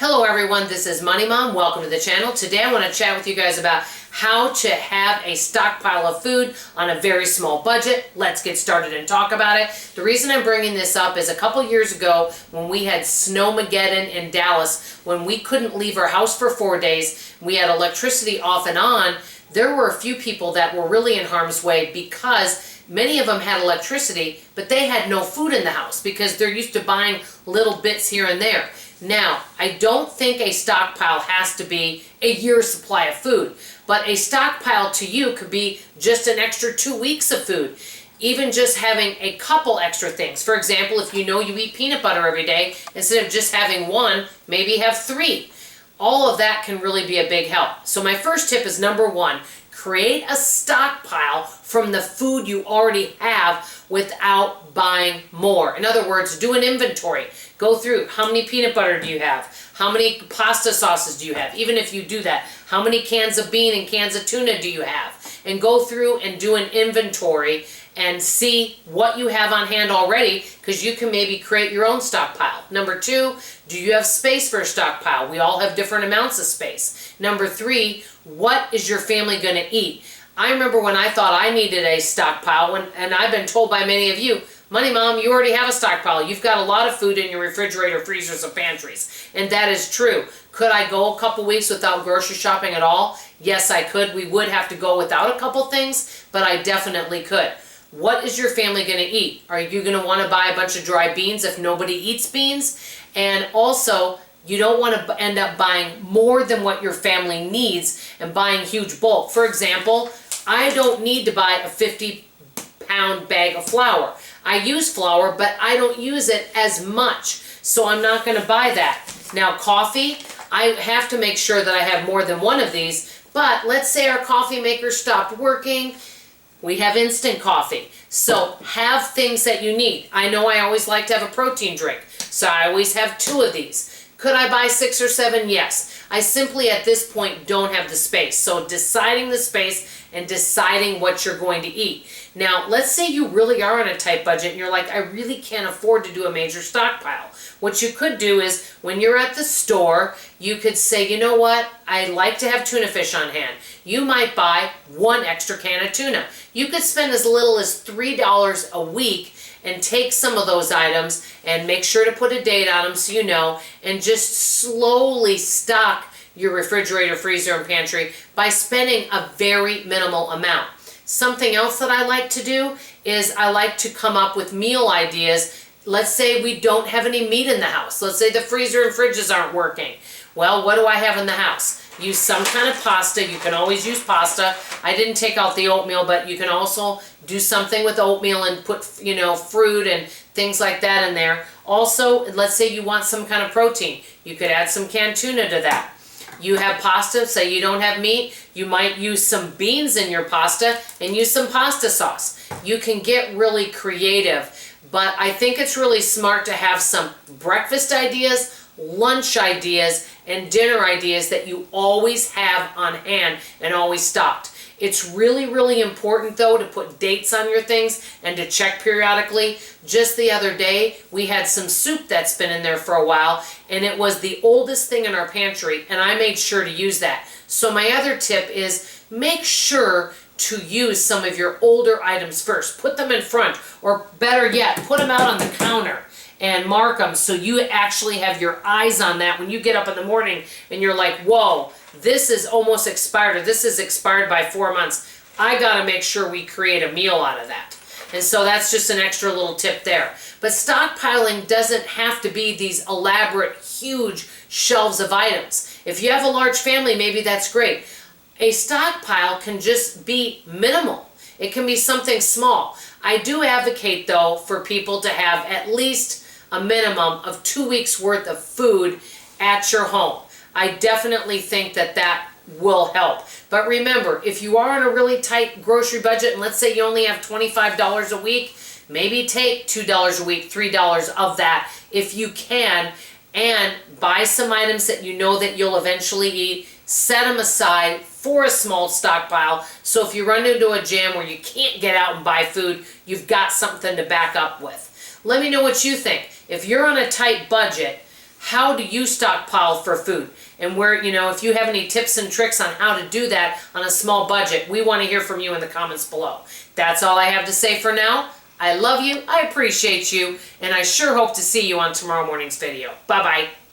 Hello everyone, this is Money Mom. Welcome to the channel. Today I want to chat with you guys about how to have a stockpile of food on a very small budget. Let's get started and talk about it. The reason I'm bringing this up is a couple years ago when we had Snowmageddon in Dallas, when we couldn't leave our house for 4 days, we had electricity off and on. There were a few people that were really in harm's way because many of them had electricity, but they had no food in the house because they're used to buying little bits here and there. Now, I don't think a stockpile has to be a year's supply of food, but a stockpile to you could be just an extra 2 weeks of food. Even just having a couple extra things. For example, if you know you eat peanut butter every day, instead of just having one, maybe have 3. All of that can really be a big help. So my first tip is number 1, create a stockpile from the food you already have without buying more. In other words, do an inventory. Go through how many peanut butter do you have? How many pasta sauces do you have? Even if you do that, how many cans of bean and cans of tuna do you have? And go through and do an inventory and see what you have on hand already, because you can maybe create your own stockpile. Number 2, do you have space for a stockpile? We all have different amounts of space. Number 3, what is your family going to eat? I remember when I thought I needed a stockpile, and I've been told by many of you, Money Mom, you already have a stockpile. You've got a lot of food in your refrigerator, freezers, and pantries. And that is true. Could I go a couple weeks without grocery shopping at all? Yes, I could. We would have to go without a couple things, but I definitely could. What is your family going to eat? Are you going to want to buy a bunch of dry beans if nobody eats beans? And also, you don't want to end up buying more than what your family needs and buying huge bulk. For example, I don't need to buy a 50-pound bag of flour. I use flour, but I don't use it as much, so I'm not going to buy that. Now, coffee, I have to make sure that I have more than one of these, but let's say our coffee maker stopped working. We have instant coffee. So have things that you need. I know I always like to have a protein drink, so I always have 2 of these. Could I buy 6 or 7? Yes. I simply at this point don't have the space. So deciding the space and deciding what you're going to eat. Now, let's say you really are on a tight budget and you're like, I really can't afford to do a major stockpile. What you could do is when you're at the store, you could say, you know what, I like to have tuna fish on hand. You might buy 1 extra can of tuna. You could spend as little as $3 a week and take some of those items and make sure to put a date on them so you know, and just slowly stock your refrigerator, freezer, and pantry by spending a very minimal amount. Something else that I like to do is I like to come up with meal ideas. Let's say we don't have any meat in the house. Let's say the freezer and fridges aren't working. Well, what do I have in the house? Use some kind of pasta. You can always use pasta. I didn't take out the oatmeal, but you can also do something with oatmeal and put, fruit and things like that in there. Also, let's say you want some kind of protein. You could add some canned tuna to that. You have pasta, say you don't have meat, you might use some beans in your pasta and use some pasta sauce. You can get really creative, but I think it's really smart to have some breakfast ideas, lunch ideas, and dinner ideas that you always have on hand and always stocked. It's really, really important, though, to put dates on your things and to check periodically. Just the other day, we had some soup that's been in there for a while, and it was the oldest thing in our pantry, and I made sure to use that. So my other tip is make sure to use some of your older items first. Put them in front, or better yet, put them out on the counter and mark them so you actually have your eyes on that when you get up in the morning and you're like, whoa, this is almost expired, or this is expired by 4 months. I got to make sure we create a meal out of that. And so that's just an extra little tip there. But stockpiling doesn't have to be these elaborate, huge shelves of items. If you have a large family, maybe that's great. A stockpile can just be minimal. It can be something small. I do advocate, though, for people to have at least a minimum of 2 weeks worth of food at your home. I definitely think that that will help. But remember, if you are on a really tight grocery budget, and let's say you only have $25 a week, maybe take $2 a week, $3 of that if you can, and buy some items that you know that you'll eventually eat. Set them aside for a small stockpile, so if you run into a jam where you can't get out and buy food, you've got something to back up with. Let me know what you think. If you're on a tight budget, how do you stockpile for food? And where, you know, if you have any tips and tricks on how to do that on a small budget, we want to hear from you in the comments below. That's all I have to say for now. I love you, I appreciate you, and I sure hope to see you on tomorrow morning's video. Bye-bye.